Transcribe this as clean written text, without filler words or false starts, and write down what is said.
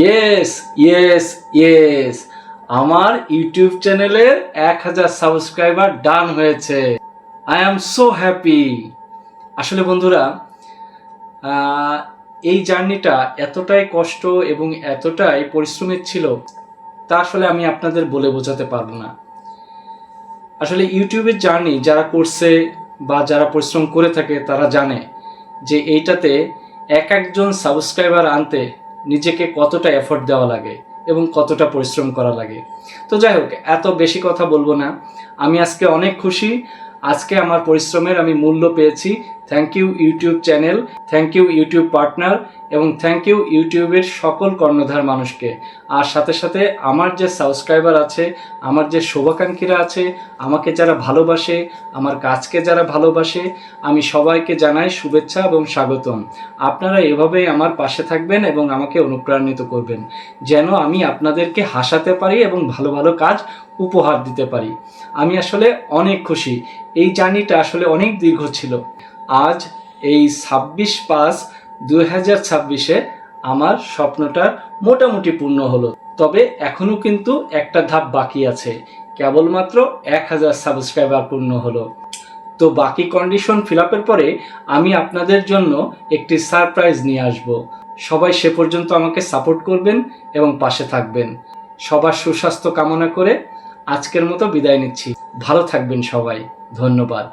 Yes yes yes, আমার YouTube চ্যানেলের 1000 subscriber ডান হয়েছে। I am so happy. আসলে বন্ধুরা, এই জার্নিটা এতটাই কষ্ট এবং এতটাই পরিশ্রমের ছিল, তা আসলে আমি আপনাদের বলে বোঝাতে পারবো না। আসলে ইউটিউবের জার্নি যারা করছে বা যারা পরিশ্রম করে থাকে তারা জানে যে এইটাতে একজন সাবস্ক্রাইবার আনতে নিজেকে কতটা এফোর্ট দেওয়া লাগে এবং কতটা পরিশ্রম করা লাগে। তো যাই হোক, এত বেশি কথা বলবো না। আমি আজকে অনেক খুশি, আজকে আমার পরিশ্রমের আমি মূল্য পেয়েছি। Thank you YouTube channel, thank you YouTube partner, এবং থ্যাংক ইউ ইউটিউবের সকল কর্ণধার মানুষকে। আর সাথে সাথে আমার যে সাবস্ক্রাইবার আছে, আমার যে শুভাকাঙ্ক্ষীরা আছে, আমাকে যারা ভালোবাসে, আমার কাজকে যারা ভালোবাসে, আমি সবাইকে জানাই শুভেচ্ছা এবং স্বাগতম। আপনারা এভাবেই আমার পাশে থাকবেন এবং আমাকে অনুপ্রাণিত করবেন, যেন আমি আপনাদেরকে হাসাতে পারি এবং ভালো ভালো কাজ উপহার দিতে পারি। আমি আসলে অনেক খুশি। এই জার্নিটা আসলে অনেক দীর্ঘ ছিল। আজ এই 26/5/2026-এ আমার স্বপ্নটা মোটামুটি পূর্ণ হলো। তবে এখনো কিন্তু একটা ধাপ বাকি আছে, কেবলমাত্র 1000 সাবস্ক্রাইবার পূর্ণ হলো। তো বাকি কন্ডিশন ফিল আপের পরে আমি আপনাদের জন্য একটি সারপ্রাইজ নিয়ে আসব। সবাই সে পর্যন্ত আমাকে সাপোর্ট করবেন এবং পাশে থাকবেন। সবার সুস্বাস্থ্য কামনা করে আজকের মতো বিদায় নিচ্ছি। ভালো থাকবেন সবাই। ধন্যবাদ।